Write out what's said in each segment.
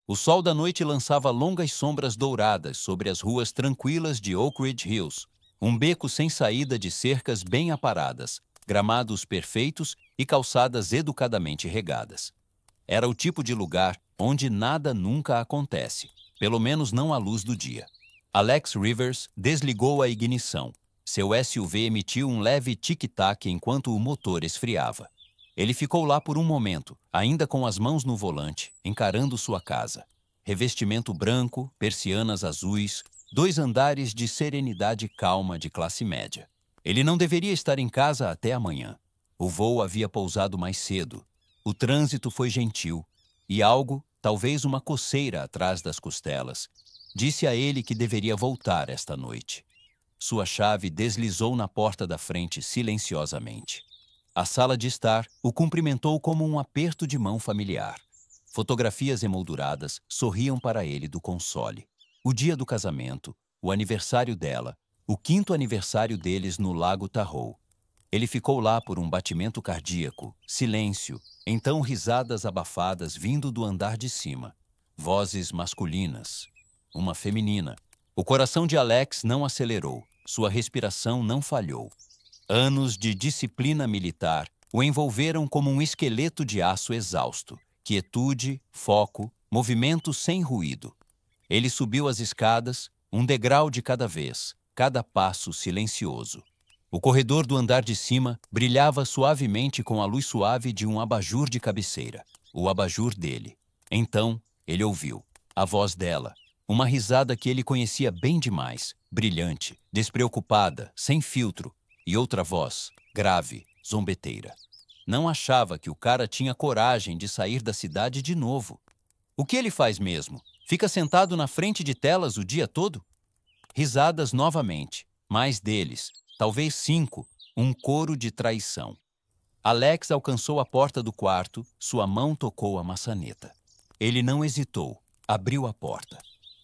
O sol da noite lançava longas sombras douradas sobre as ruas tranquilas de Oak Ridge Hills, um beco sem saída de cercas bem aparadas, gramados perfeitos e calçadas educadamente regadas. Era o tipo de lugar onde nada nunca acontece, pelo menos não à luz do dia. Alex Rivers desligou a ignição. Seu SUV emitiu um leve tic-tac enquanto o motor esfriava. Ele ficou lá por um momento, ainda com as mãos no volante, encarando sua casa. Revestimento branco, persianas azuis, 2 andares de serenidade calma de classe média. Ele não deveria estar em casa até amanhã. O voo havia pousado mais cedo. O trânsito foi gentil, e algo, talvez uma coceira atrás das costelas, disse a ele que deveria voltar esta noite. Sua chave deslizou na porta da frente silenciosamente. A sala de estar o cumprimentou como um aperto de mão familiar. Fotografias emolduradas sorriam para ele do console. O dia do casamento, o aniversário dela, o 5º aniversário deles no Lago Tahoe. Ele ficou lá por um batimento cardíaco, silêncio, então risadas abafadas vindo do andar de cima. Vozes masculinas. Uma feminina. O coração de Alex não acelerou, sua respiração não falhou. Anos de disciplina militar o envolveram como um esqueleto de aço exausto. Quietude, foco, movimento sem ruído. Ele subiu as escadas, um degrau de cada vez, cada passo silencioso. O corredor do andar de cima brilhava suavemente com a luz suave de um abajur de cabeceira, o abajur dele. Então, ele ouviu a voz dela, uma risada que ele conhecia bem demais, brilhante, despreocupada, sem filtro, e outra voz, grave, zombeteira. Não achava que o cara tinha coragem de sair da cidade de novo. O que ele faz mesmo? Fica sentado na frente de telas o dia todo? Risadas novamente, mais deles, talvez 5, um coro de traição. Alex alcançou a porta do quarto, sua mão tocou a maçaneta. Ele não hesitou, abriu a porta.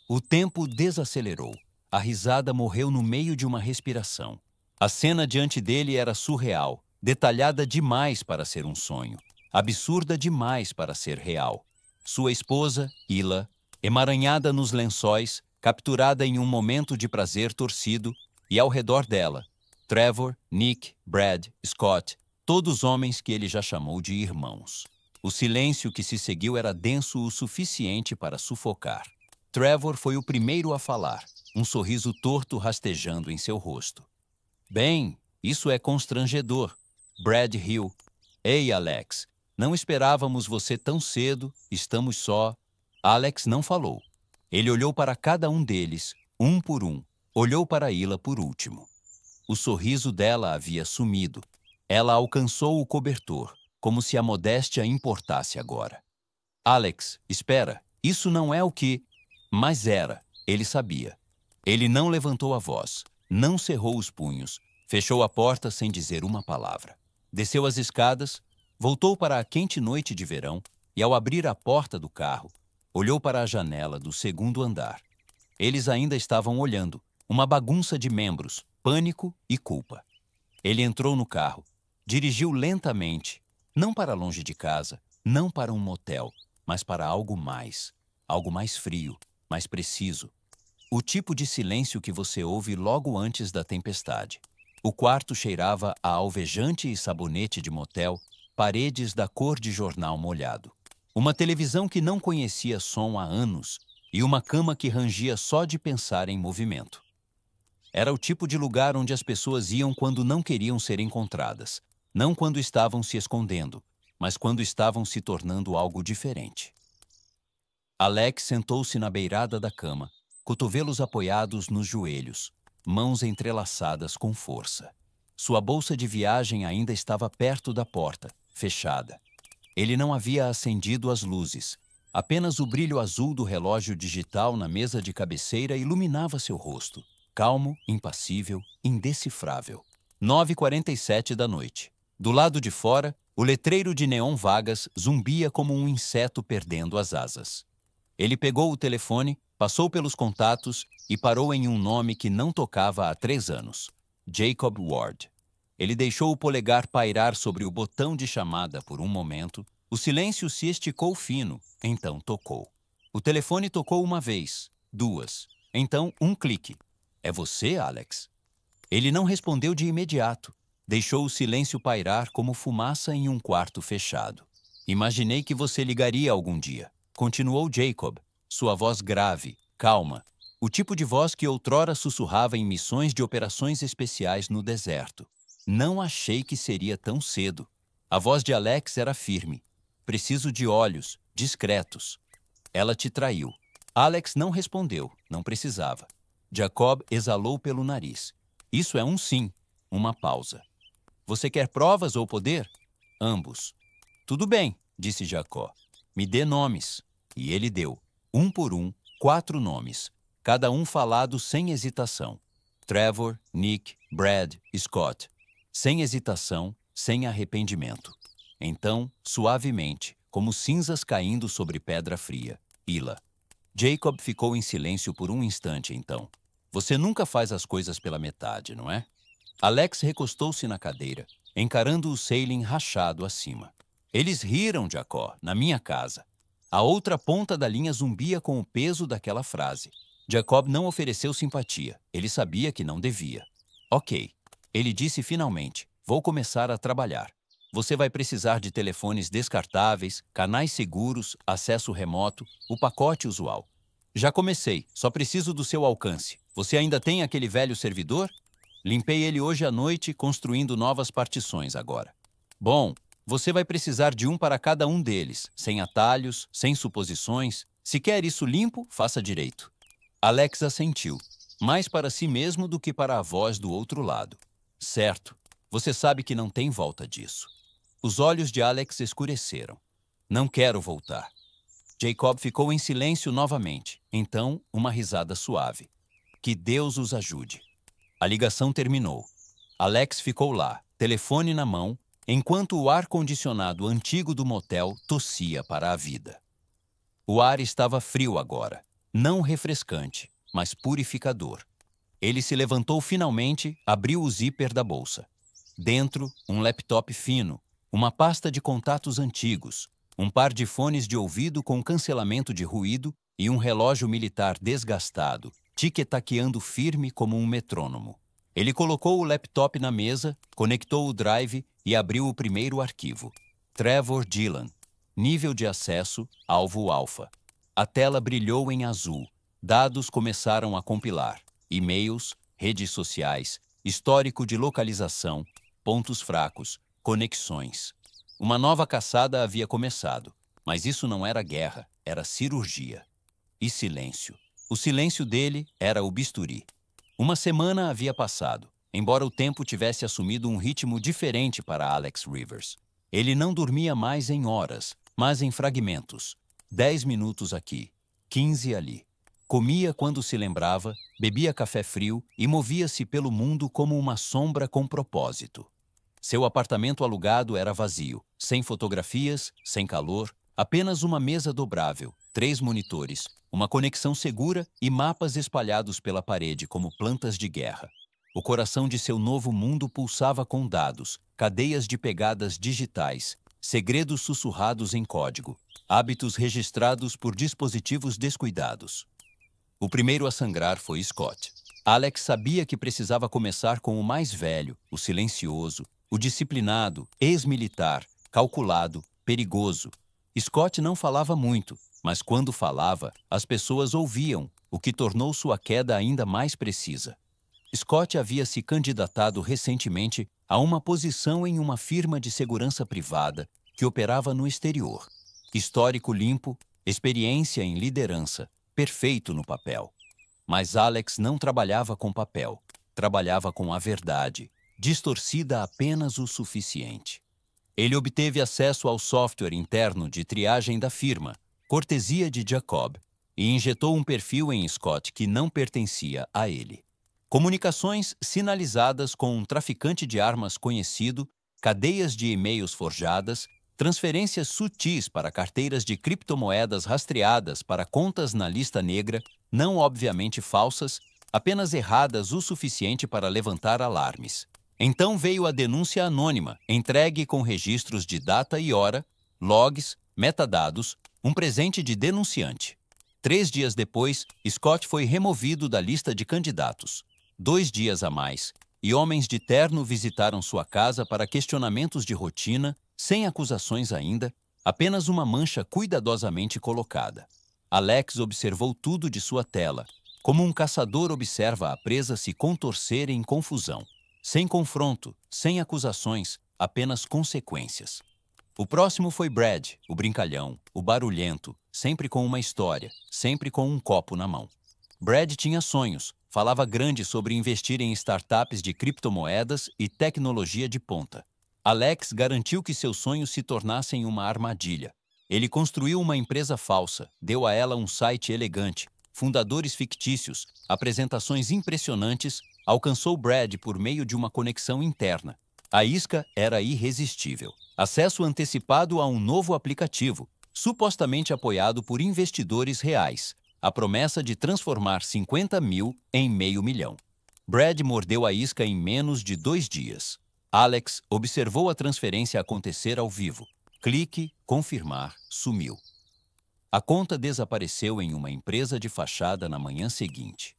O tempo desacelerou. A risada morreu no meio de uma respiração. A cena diante dele era surreal, detalhada demais para ser um sonho, absurda demais para ser real. Sua esposa, Hila, emaranhada nos lençóis, capturada em um momento de prazer torcido, e ao redor dela, Trevor, Nick, Brad, Scott, todos homens que ele já chamou de irmãos. O silêncio que se seguiu era denso o suficiente para sufocar. Trevor foi o primeiro a falar, um sorriso torto rastejando em seu rosto. Bem, isso é constrangedor. Brad riu. Ei, Alex, não esperávamos você tão cedo, estamos só. Alex não falou. Ele olhou para cada um deles, um por um. Olhou para Hila por último. O sorriso dela havia sumido. Ela alcançou o cobertor, como se a modéstia importasse agora. Alex, espera, isso não é o que... Mas era, ele sabia. Ele não levantou a voz, não cerrou os punhos, fechou a porta sem dizer uma palavra. Desceu as escadas, voltou para a quente noite de verão e, ao abrir a porta do carro, olhou para a janela do 2º andar. Eles ainda estavam olhando, uma bagunça de membros, pânico e culpa. Ele entrou no carro, dirigiu lentamente, não para longe de casa, não para um motel, mas para algo mais frio, mais preciso. O tipo de silêncio que você ouve logo antes da tempestade. O quarto cheirava a alvejante e sabonete de motel, paredes da cor de jornal molhado. Uma televisão que não conhecia som há anos e uma cama que rangia só de pensar em movimento. Era o tipo de lugar onde as pessoas iam quando não queriam ser encontradas, não quando estavam se escondendo, mas quando estavam se tornando algo diferente. Alex sentou-se na beirada da cama, cotovelos apoiados nos joelhos, mãos entrelaçadas com força. Sua bolsa de viagem ainda estava perto da porta, fechada. Ele não havia acendido as luzes. Apenas o brilho azul do relógio digital na mesa de cabeceira iluminava seu rosto, calmo, impassível, indecifrável. 9h47 da noite. Do lado de fora, o letreiro de neon vagas zumbia como um inseto perdendo as asas. Ele pegou o telefone, passou pelos contatos e parou em um nome que não tocava há 3 anos. Jacob Ward. Ele deixou o polegar pairar sobre o botão de chamada por um momento. O silêncio se esticou fino, então tocou. O telefone tocou uma vez, duas. Então, um clique. É você, Alex? Ele não respondeu de imediato. Deixou o silêncio pairar como fumaça em um quarto fechado. Imaginei que você ligaria algum dia. Continuou Jacob, sua voz grave, calma. O tipo de voz que outrora sussurrava em missões de operações especiais no deserto. Não achei que seria tão cedo. A voz de Alex era firme. Preciso de olhos, discretos. Ela te traiu. Alex não respondeu, não precisava. Jacob exalou pelo nariz. Isso é um sim, uma pausa. Você quer provas ou poder? Ambos. Tudo bem, disse Jacó. Me dê nomes. E ele deu, um por um, 4 nomes, cada um falado sem hesitação. Trevor, Nick, Brad, Scott. Sem hesitação, sem arrependimento. Então, suavemente, como cinzas caindo sobre pedra fria, Hila. Jacob ficou em silêncio por um instante, então. Você nunca faz as coisas pela metade, não é? Alex recostou-se na cadeira, encarando o sailing rachado acima. Eles riram, Jacó, na minha casa. A outra ponta da linha zumbia com o peso daquela frase. Jacob não ofereceu simpatia. Ele sabia que não devia. Ok. Ele disse finalmente, vou começar a trabalhar. Você vai precisar de telefones descartáveis, canais seguros, acesso remoto, o pacote usual. Já comecei, só preciso do seu alcance. Você ainda tem aquele velho servidor? Limpei ele hoje à noite, construindo novas partições agora. Bom, você vai precisar de um para cada um deles, sem atalhos, sem suposições. Se quer isso limpo, faça direito. Alex assentiu, mais para si mesmo do que para a voz do outro lado. Certo, você sabe que não tem volta disso. Os olhos de Alex escureceram. Não quero voltar. Jacob ficou em silêncio novamente. Então, uma risada suave. Que Deus os ajude. A ligação terminou. Alex ficou lá, telefone na mão, enquanto o ar-condicionado antigo do motel tossia para a vida. O ar estava frio agora, não refrescante, mas purificador. Ele se levantou finalmente, abriu o zíper da bolsa. Dentro, um laptop fino, uma pasta de contatos antigos, um par de fones de ouvido com cancelamento de ruído e um relógio militar desgastado, tic-taqueando firme como um metrônomo. Ele colocou o laptop na mesa, conectou o drive e abriu o primeiro arquivo. Trevor Dillon. Nível de acesso, alvo alfa. A tela brilhou em azul. Dados começaram a compilar. E-mails, redes sociais, histórico de localização, pontos fracos, conexões. Uma nova caçada havia começado, mas isso não era guerra, era cirurgia. E silêncio. O silêncio dele era o bisturi. Uma semana havia passado, embora o tempo tivesse assumido um ritmo diferente para Alex Rivers. Ele não dormia mais em horas, mas em fragmentos. 10 minutos aqui, 15 ali. Comia quando se lembrava, bebia café frio e movia-se pelo mundo como uma sombra com propósito. Seu apartamento alugado era vazio, sem fotografias, sem calor, apenas uma mesa dobrável, 3 monitores, uma conexão segura e mapas espalhados pela parede como plantas de guerra. O coração de seu novo mundo pulsava com dados, cadeias de pegadas digitais, segredos sussurrados em código, hábitos registrados por dispositivos descuidados. O primeiro a sangrar foi Scott. Alex sabia que precisava começar com o mais velho, o silencioso, o disciplinado, ex-militar, calculado, perigoso. Scott não falava muito, mas quando falava, as pessoas ouviam, o que tornou sua queda ainda mais precisa. Scott havia se candidatado recentemente a uma posição em uma firma de segurança privada que operava no exterior. Histórico limpo, experiência em liderança, perfeito no papel. Mas Alex não trabalhava com papel, trabalhava com a verdade, distorcida apenas o suficiente. Ele obteve acesso ao software interno de triagem da firma, cortesia de Jacob, e injetou um perfil em Scott que não pertencia a ele. Comunicações sinalizadas com um traficante de armas conhecido, cadeias de e-mails forjadas, transferências sutis para carteiras de criptomoedas rastreadas para contas na lista negra, não obviamente falsas, apenas erradas o suficiente para levantar alarmes. Então veio a denúncia anônima, entregue com registros de data e hora, logs, metadados, um presente de denunciante. 3 dias depois, Scott foi removido da lista de candidatos. 2 dias a mais, e homens de terno visitaram sua casa para questionamentos de rotina, sem acusações ainda, apenas uma mancha cuidadosamente colocada. Alex observou tudo de sua tela, como um caçador observa a presa se contorcer em confusão. Sem confronto, sem acusações, apenas consequências. O próximo foi Brad, o brincalhão, o barulhento, sempre com uma história, sempre com um copo na mão. Brad tinha sonhos, falava grande sobre investir em startups de criptomoedas e tecnologia de ponta. Alex garantiu que seus sonhos se tornassem uma armadilha. Ele construiu uma empresa falsa, deu a ela um site elegante, fundadores fictícios, apresentações impressionantes, alcançou Brad por meio de uma conexão interna. A isca era irresistível. Acesso antecipado a um novo aplicativo, supostamente apoiado por investidores reais. A promessa de transformar 50 mil em $500 mil. Brad mordeu a isca em menos de 2 dias. Alex observou a transferência acontecer ao vivo. Clique, confirmar, sumiu. A conta desapareceu em uma empresa de fachada na manhã seguinte.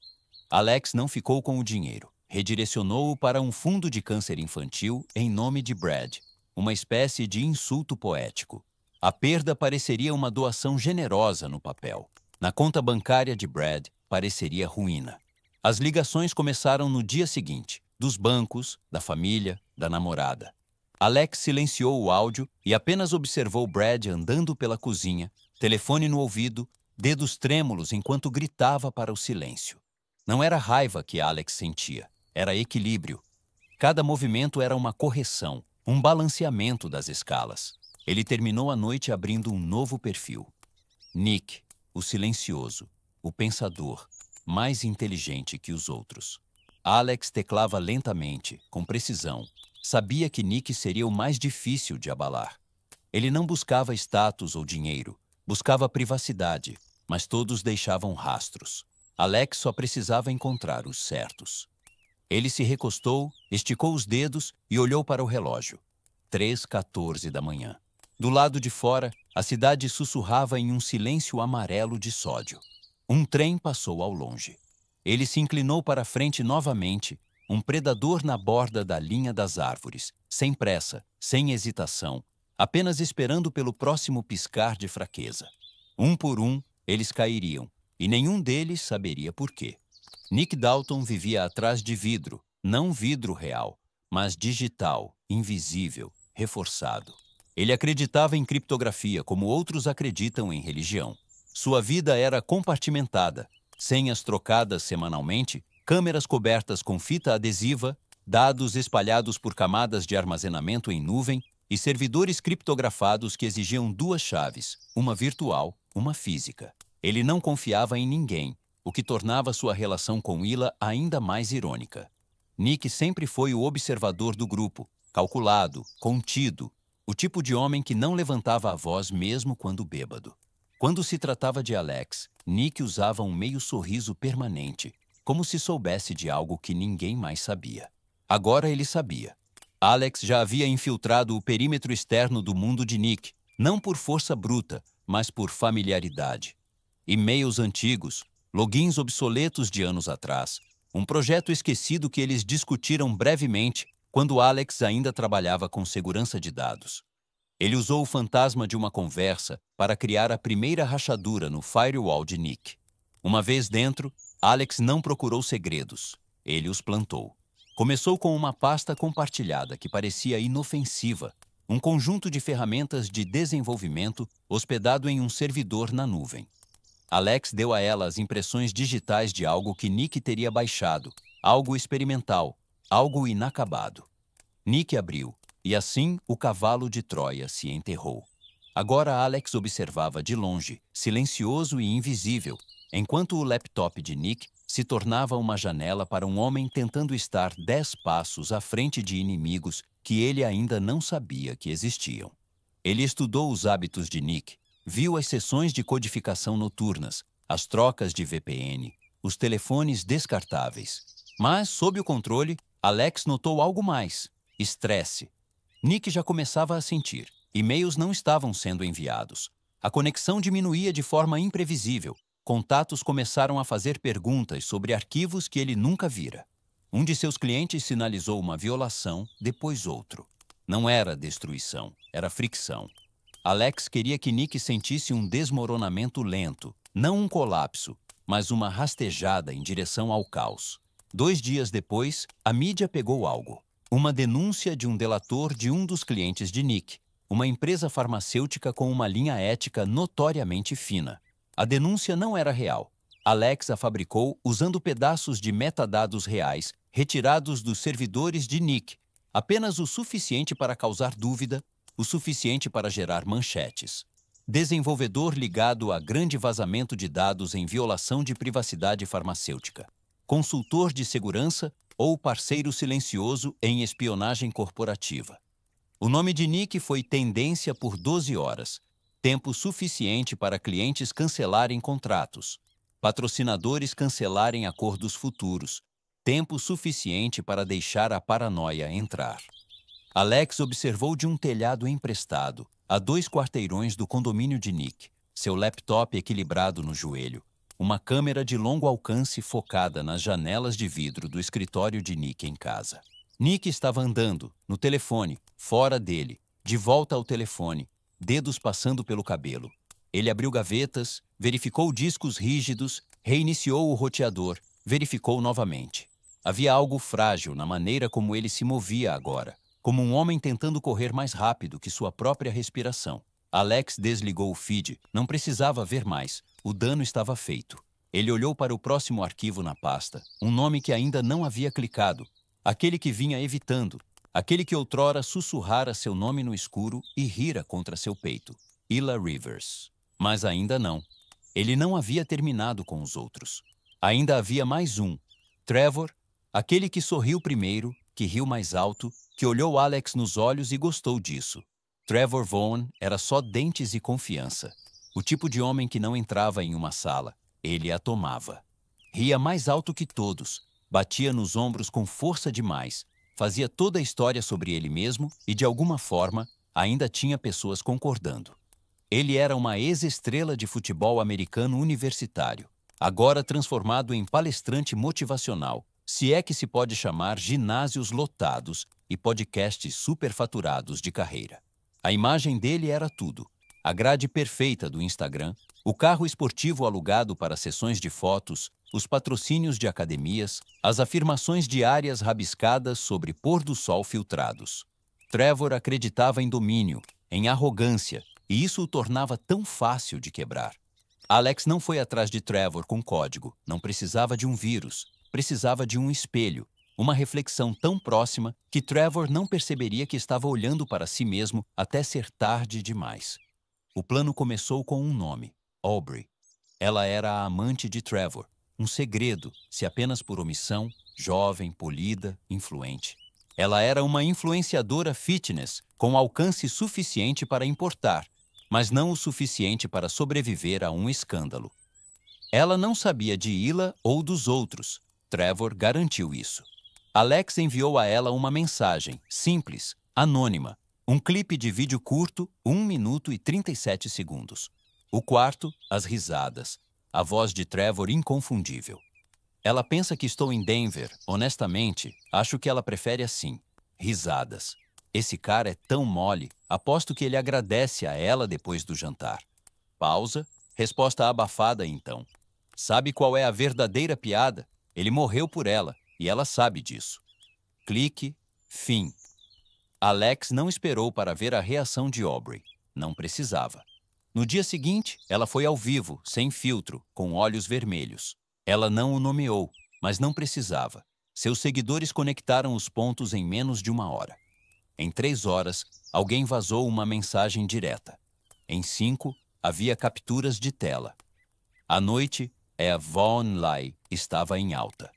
Alex não ficou com o dinheiro. Redirecionou-o para um fundo de câncer infantil em nome de Brad, uma espécie de insulto poético. A perda pareceria uma doação generosa no papel. Na conta bancária de Brad, pareceria ruína. As ligações começaram no dia seguinte, dos bancos, da família, da namorada. Alex silenciou o áudio e apenas observou Brad andando pela cozinha, telefone no ouvido, dedos trêmulos enquanto gritava para o silêncio. Não era raiva que Alex sentia, era equilíbrio. Cada movimento era uma correção, um balanceamento das escalas. Ele terminou a noite abrindo um novo perfil. Nick, o silencioso, o pensador, mais inteligente que os outros. Alex teclava lentamente, com precisão. Sabia que Nick seria o mais difícil de abalar. Ele não buscava status ou dinheiro, buscava privacidade, mas todos deixavam rastros. Alex só precisava encontrar os certos. Ele se recostou, esticou os dedos e olhou para o relógio. 3h14 da manhã. Do lado de fora, a cidade sussurrava em um silêncio amarelo de sódio. Um trem passou ao longe. Ele se inclinou para a frente novamente, um predador na borda da linha das árvores, sem pressa, sem hesitação, apenas esperando pelo próximo piscar de fraqueza. Um por um, eles cairiam, e nenhum deles saberia por quê. Nick Dalton vivia atrás de vidro, não vidro real, mas digital, invisível, reforçado. Ele acreditava em criptografia como outros acreditam em religião. Sua vida era compartimentada, senhas trocadas semanalmente, câmeras cobertas com fita adesiva, dados espalhados por camadas de armazenamento em nuvem e servidores criptografados que exigiam 2 chaves, uma virtual, uma física. Ele não confiava em ninguém, o que tornava sua relação com Willa ainda mais irônica. Nick sempre foi o observador do grupo, calculado, contido, o tipo de homem que não levantava a voz mesmo quando bêbado. Quando se tratava de Alex, Nick usava um meio sorriso permanente, como se soubesse de algo que ninguém mais sabia. Agora ele sabia. Alex já havia infiltrado o perímetro externo do mundo de Nick, não por força bruta, mas por familiaridade. E-mails antigos, logins obsoletos de anos atrás, um projeto esquecido que eles discutiram brevemente quando Alex ainda trabalhava com segurança de dados. Ele usou o fantasma de uma conversa para criar a primeira rachadura no firewall de Nick. Uma vez dentro, Alex não procurou segredos. Ele os plantou. Começou com uma pasta compartilhada que parecia inofensiva, um conjunto de ferramentas de desenvolvimento hospedado em um servidor na nuvem. Alex deu a ela as impressões digitais de algo que Nick teria baixado, algo experimental, algo inacabado. Nick abriu, e assim o cavalo de Troia se enterrou. Agora Alex observava de longe, silencioso e invisível, enquanto o laptop de Nick se tornava uma janela para um homem tentando estar 10 passos à frente de inimigos que ele ainda não sabia que existiam. Ele estudou os hábitos de Nick, viu as sessões de codificação noturnas, as trocas de VPN, os telefones descartáveis. Mas, sob o controle, Alex notou algo mais: estresse. Nick já começava a sentir. E-mails não estavam sendo enviados. A conexão diminuía de forma imprevisível, contatos começaram a fazer perguntas sobre arquivos que ele nunca vira. Um de seus clientes sinalizou uma violação, depois outro. Não era destruição, era fricção. Alex queria que Nick sentisse um desmoronamento lento, não um colapso, mas uma rastejada em direção ao caos. 2 dias depois, a mídia pegou algo. Uma denúncia de um delator de um dos clientes de Nick, uma empresa farmacêutica com uma linha ética notoriamente fina. A denúncia não era real. Alex a fabricou usando pedaços de metadados reais retirados dos servidores de Nick, apenas o suficiente para causar dúvida, o suficiente para gerar manchetes. Desenvolvedor ligado a grande vazamento de dados em violação de privacidade farmacêutica. Consultor de segurança ou parceiro silencioso em espionagem corporativa. O nome de Nick foi tendência por 12 horas, tempo suficiente para clientes cancelarem contratos, patrocinadores cancelarem acordos futuros, tempo suficiente para deixar a paranoia entrar. Alex observou de um telhado emprestado, a 2 quarteirões do condomínio de Nick, seu laptop equilibrado no joelho, uma câmera de longo alcance focada nas janelas de vidro do escritório de Nick em casa. Nick estava andando, no telefone, fora dele, de volta ao telefone, dedos passando pelo cabelo. Ele abriu gavetas, verificou discos rígidos, reiniciou o roteador, verificou novamente. Havia algo frágil na maneira como ele se movia agora, como um homem tentando correr mais rápido que sua própria respiração. Alex desligou o feed, não precisava ver mais, o dano estava feito. Ele olhou para o próximo arquivo na pasta, um nome que ainda não havia clicado, aquele que vinha evitando, aquele que outrora sussurrara seu nome no escuro e rira contra seu peito. Hila Rivers. Mas ainda não. Ele não havia terminado com os outros. Ainda havia mais um. Trevor, aquele que sorriu primeiro, que riu mais alto, que olhou Alex nos olhos e gostou disso. Trevor Vaughn era só dentes e confiança. O tipo de homem que não entrava em uma sala. Ele a tomava. Ria mais alto que todos, batia nos ombros com força demais, fazia toda a história sobre ele mesmo e, de alguma forma, ainda tinha pessoas concordando. Ele era uma ex-estrela de futebol americano universitário, agora transformado em palestrante motivacional, se é que se pode chamar ginásios lotados e podcasts superfaturados de carreira. A imagem dele era tudo. A grade perfeita do Instagram, o carro esportivo alugado para sessões de fotos, os patrocínios de academias, as afirmações diárias rabiscadas sobre pôr do sol filtrados. Trevor acreditava em domínio, em arrogância, e isso o tornava tão fácil de quebrar. Alex não foi atrás de Trevor com código, não precisava de um vírus, precisava de um espelho, uma reflexão tão próxima que Trevor não perceberia que estava olhando para si mesmo até ser tarde demais. O plano começou com um nome, Aubrey. Ela era a amante de Trevor, um segredo, se apenas por omissão, jovem, polida, influente. Ela era uma influenciadora fitness com alcance suficiente para importar, mas não o suficiente para sobreviver a um escândalo. Ela não sabia de Hila ou dos outros. Trevor garantiu isso. Alex enviou a ela uma mensagem, simples, anônima, um clipe de vídeo curto, 1 minuto e 37 segundos. O quarto, as risadas. A voz de Trevor inconfundível. Ela pensa que estou em Denver. Honestamente, acho que ela prefere assim. Risadas. Esse cara é tão mole, aposto que ele agradece a ela depois do jantar. Pausa. Resposta abafada então. Sabe qual é a verdadeira piada? Ele morreu por ela, e ela sabe disso. Clique. Fim. Alex não esperou para ver a reação de Aubrey. Não precisava. No dia seguinte, ela foi ao vivo, sem filtro, com olhos vermelhos. Ela não o nomeou, mas não precisava. Seus seguidores conectaram os pontos em menos de 1 hora. Em 3 horas, alguém vazou uma mensagem direta. Em 5, havia capturas de tela. À noite, a Vaughn Lie estava em alta.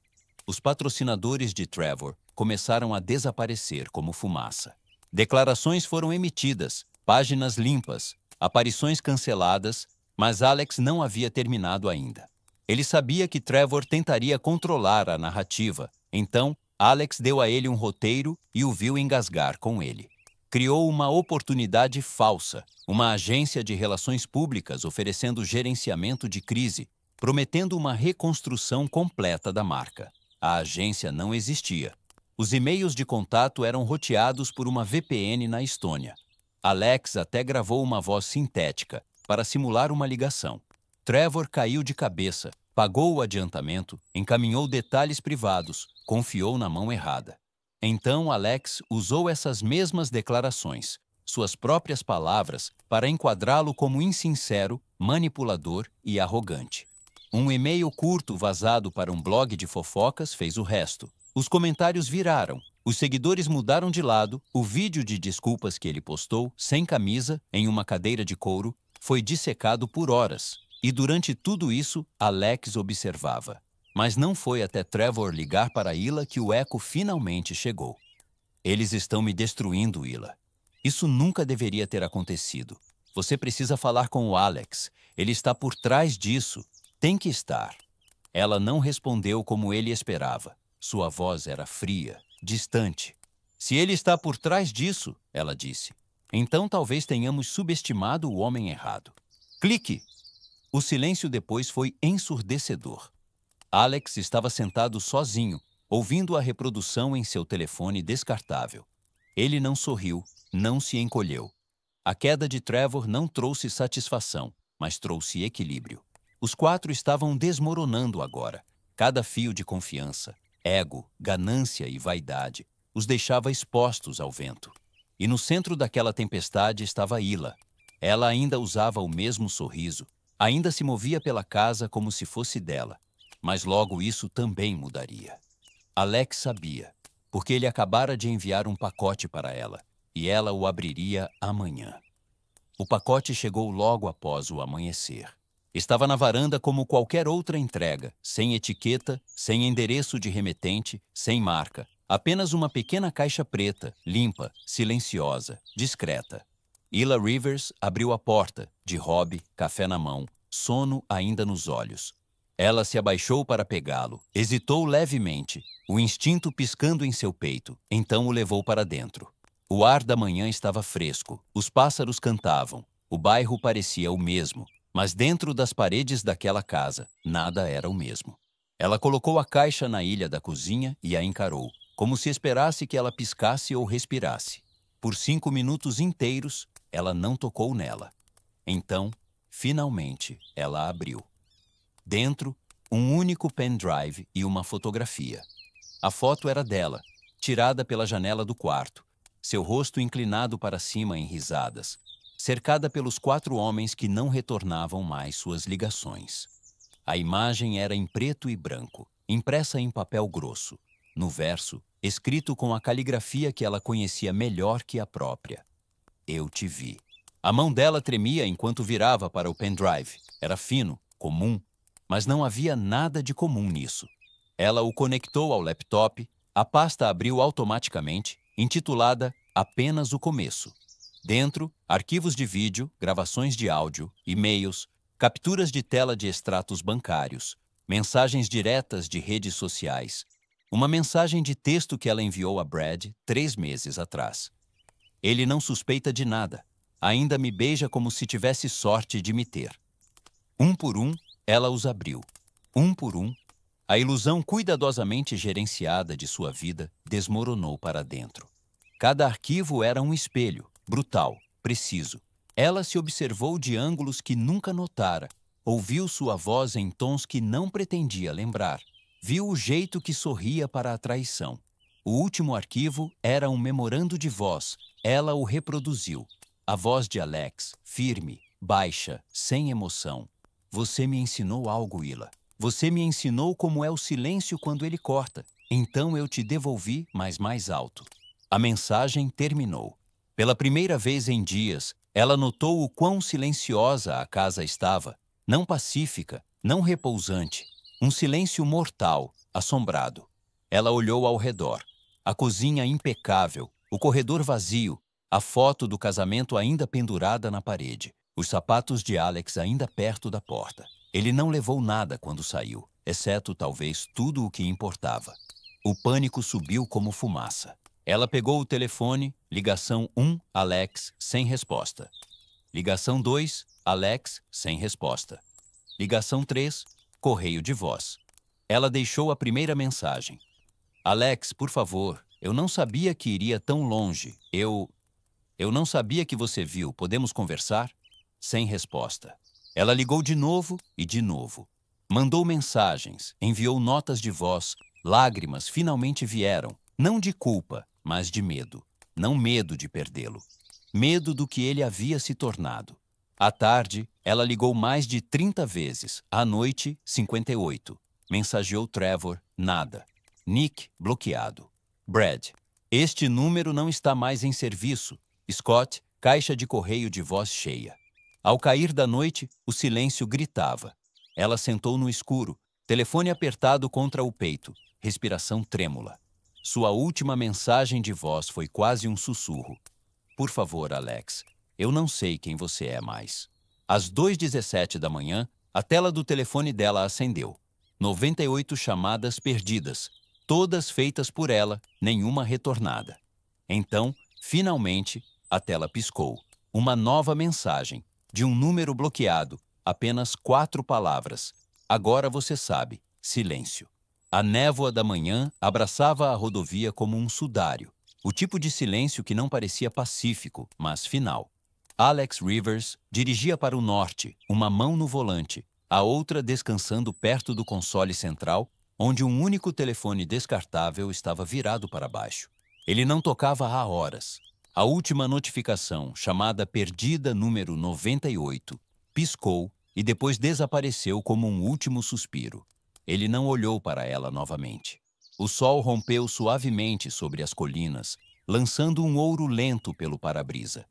Os patrocinadores de Trevor começaram a desaparecer como fumaça. Declarações foram emitidas, páginas limpas, aparições canceladas, mas Alex não havia terminado ainda. Ele sabia que Trevor tentaria controlar a narrativa, então Alex deu a ele um roteiro e o viu engasgar com ele. Criou uma oportunidade falsa, uma agência de relações públicas oferecendo gerenciamento de crise, prometendo uma reconstrução completa da marca. A agência não existia. Os e-mails de contato eram roteados por uma VPN na Estônia. Alex até gravou uma voz sintética para simular uma ligação. Trevor caiu de cabeça, pagou o adiantamento, encaminhou detalhes privados, confiou na mão errada. Então Alex usou essas mesmas declarações, suas próprias palavras, para enquadrá-lo como insincero, manipulador e arrogante. Um e-mail curto vazado para um blog de fofocas fez o resto. Os comentários viraram, os seguidores mudaram de lado, o vídeo de desculpas que ele postou, sem camisa, em uma cadeira de couro, foi dissecado por horas. E durante tudo isso, Alex observava. Mas não foi até Trevor ligar para Hila que o eco finalmente chegou. Eles estão me destruindo, Hila. Isso nunca deveria ter acontecido. Você precisa falar com o Alex. Ele está por trás disso. Tem que estar. Ela não respondeu como ele esperava. Sua voz era fria, distante. Se ele está por trás disso, ela disse, então talvez tenhamos subestimado o homem errado. Clique! O silêncio depois foi ensurdecedor. Alex estava sentado sozinho, ouvindo a reprodução em seu telefone descartável. Ele não sorriu, não se encolheu. A queda de Trevor não trouxe satisfação, mas trouxe equilíbrio. Os quatro estavam desmoronando agora. Cada fio de confiança, ego, ganância e vaidade os deixava expostos ao vento. E no centro daquela tempestade estava Hila. Ela ainda usava o mesmo sorriso, ainda se movia pela casa como se fosse dela. Mas logo isso também mudaria. Alex sabia, porque ele acabara de enviar um pacote para ela, e ela o abriria amanhã. O pacote chegou logo após o amanhecer. Estava na varanda como qualquer outra entrega, sem etiqueta, sem endereço de remetente, sem marca. Apenas uma pequena caixa preta, limpa, silenciosa, discreta. Hila Rivers abriu a porta, de hobby, café na mão, sono ainda nos olhos. Ela se abaixou para pegá-lo, hesitou levemente, o instinto piscando em seu peito, então o levou para dentro. O ar da manhã estava fresco, os pássaros cantavam, o bairro parecia o mesmo, mas dentro das paredes daquela casa, nada era o mesmo. Ela colocou a caixa na ilha da cozinha e a encarou, como se esperasse que ela piscasse ou respirasse. Por 5 minutos inteiros, ela não tocou nela. Então, finalmente, ela abriu. Dentro, um único pendrive e uma fotografia. A foto era dela, tirada pela janela do quarto, seu rosto inclinado para cima em risadas, cercada pelos 4 homens que não retornavam mais suas ligações. A imagem era em preto e branco, impressa em papel grosso. No verso, escrito com a caligrafia que ela conhecia melhor que a própria. Eu te vi. A mão dela tremia enquanto virava para o pendrive. Era fino, comum, mas não havia nada de comum nisso. Ela o conectou ao laptop, a pasta abriu automaticamente, intitulada Apenas o Começo. Dentro, arquivos de vídeo, gravações de áudio, e-mails, capturas de tela de extratos bancários, mensagens diretas de redes sociais, uma mensagem de texto que ela enviou a Brad 3 meses atrás. Ele não suspeita de nada, ainda me beija como se tivesse sorte de me ter. Um por um, ela os abriu. Um por um, a ilusão cuidadosamente gerenciada de sua vida desmoronou para dentro. Cada arquivo era um espelho, brutal, preciso. Ela se observou de ângulos que nunca notara, ouviu sua voz em tons que não pretendia lembrar, viu o jeito que sorria para a traição. O último arquivo era um memorando de voz, ela o reproduziu. A voz de Alex, firme, baixa, sem emoção. Você me ensinou algo, Hila. Você me ensinou como é o silêncio quando ele corta. Então eu te devolvi, mas mais alto. A mensagem terminou. Pela primeira vez em dias, ela notou o quão silenciosa a casa estava. Não pacífica, não repousante. Um silêncio mortal, assombrado. Ela olhou ao redor. A cozinha impecável, o corredor vazio, a foto do casamento ainda pendurada na parede, os sapatos de Alex ainda perto da porta. Ele não levou nada quando saiu, exceto talvez tudo o que importava. O pânico subiu como fumaça. Ela pegou o telefone, ligação 1, Alex, sem resposta. Ligação 2, Alex, sem resposta. Ligação 3, correio de voz. Ela deixou a primeira mensagem. Alex, por favor, eu não sabia que iria tão longe. Eu não sabia que você viu. Podemos conversar? Sem resposta. Ela ligou de novo e de novo. Mandou mensagens, enviou notas de voz. Lágrimas finalmente vieram, não de culpa, mas de medo. Não medo de perdê-lo. Medo do que ele havia se tornado. À tarde, ela ligou mais de 30 vezes. À noite, 58. Mensageou Trevor, nada. Nick, bloqueado. Brad, este número não está mais em serviço. Scott, caixa de correio de voz cheia. Ao cair da noite, o silêncio gritava. Ela sentou no escuro, telefone apertado contra o peito, respiração trêmula. Sua última mensagem de voz foi quase um sussurro. Por favor, Alex, eu não sei quem você é mais. Às 2h17 da manhã, a tela do telefone dela acendeu. 98 chamadas perdidas, todas feitas por ela, nenhuma retornada. Então, finalmente, a tela piscou. Uma nova mensagem, de um número bloqueado, apenas 4 palavras. Agora você sabe, silêncio. A névoa da manhã abraçava a rodovia como um sudário. O tipo de silêncio que não parecia pacífico, mas final. Alex Rivers dirigia para o norte, uma mão no volante, a outra descansando perto do console central, onde um único telefone descartável estava virado para baixo. Ele não tocava há horas. A última notificação, chamada perdida número 98, piscou e depois desapareceu como um último suspiro. Ele não olhou para ela novamente. O sol rompeu suavemente sobre as colinas, lançando um ouro lento pelo para-brisa.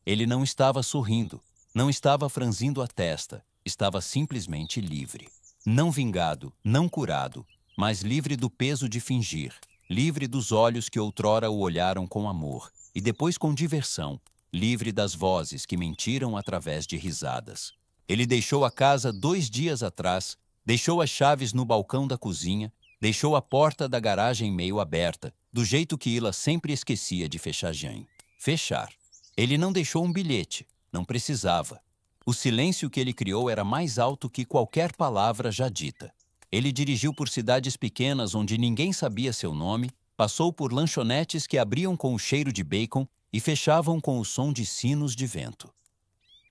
Ele não estava sorrindo, não estava franzindo a testa, estava simplesmente livre. Não vingado, não curado, mas livre do peso de fingir, livre dos olhos que outrora o olharam com amor e depois com diversão, livre das vozes que mentiram através de risadas. Ele deixou a casa 2 dias atrás, deixou as chaves no balcão da cozinha, deixou a porta da garagem meio aberta, do jeito que Ila sempre esquecia de fechar Jane. Fechar. Ele não deixou um bilhete, não precisava. O silêncio que ele criou era mais alto que qualquer palavra já dita. Ele dirigiu por cidades pequenas onde ninguém sabia seu nome, passou por lanchonetes que abriam com o cheiro de bacon e fechavam com o som de sinos de vento.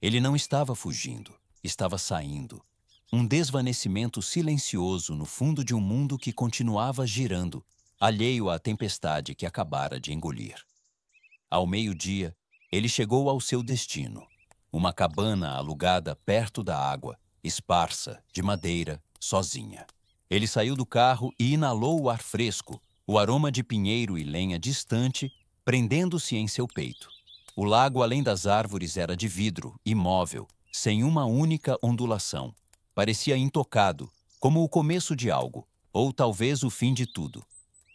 Ele não estava fugindo, estava saindo. Um desvanecimento silencioso no fundo de um mundo que continuava girando, alheio à tempestade que acabara de engolir. Ao meio-dia, ele chegou ao seu destino. Uma cabana alugada perto da água, esparsa, de madeira, sozinha. Ele saiu do carro e inalou o ar fresco, o aroma de pinheiro e lenha distante, prendendo-se em seu peito. O lago além das árvores era de vidro, imóvel, sem uma única ondulação. Parecia intocado, como o começo de algo, ou talvez o fim de tudo.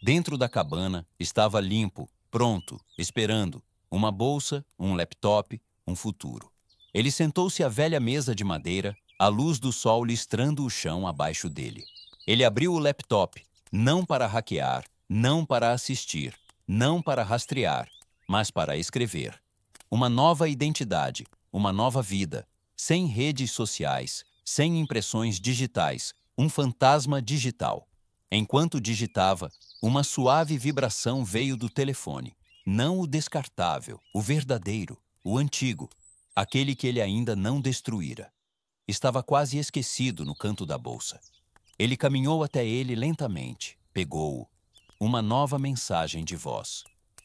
Dentro da cabana estava limpo, pronto, esperando, uma bolsa, um laptop, um futuro. Ele sentou-se à velha mesa de madeira, a luz do sol listrando o chão abaixo dele. Ele abriu o laptop, não para hackear, não para assistir, não para rastrear, mas para escrever. Uma nova identidade, uma nova vida, sem redes sociais, sem impressões digitais, um fantasma digital. Enquanto digitava, uma suave vibração veio do telefone. Não o descartável, o verdadeiro, o antigo, aquele que ele ainda não destruíra. Estava quase esquecido no canto da bolsa. Ele caminhou até ele lentamente, pegou-o. Uma nova mensagem de voz.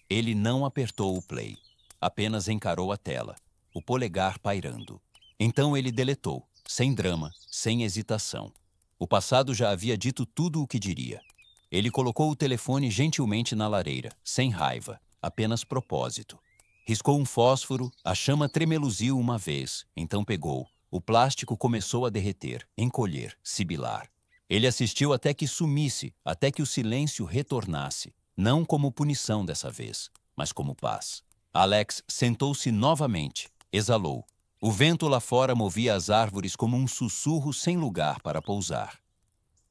Ele não apertou o play, apenas encarou a tela, o polegar pairando. Então ele deletou, sem drama, sem hesitação. O passado já havia dito tudo o que diria. Ele colocou o telefone gentilmente na lareira, sem raiva, apenas propósito. Riscou um fósforo, a chama tremeluziu uma vez, então pegou. O plástico começou a derreter, encolher, sibilar. Ele assistiu até que sumisse, até que o silêncio retornasse, não como punição dessa vez, mas como paz. Alex sentou-se novamente, exalou. O vento lá fora movia as árvores como um sussurro sem lugar para pousar.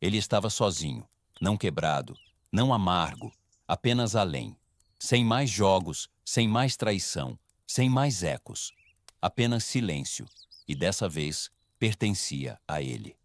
Ele estava sozinho, não quebrado, não amargo, apenas além. Sem mais jogos, sem mais traição, sem mais ecos. Apenas silêncio, e dessa vez pertencia a ele.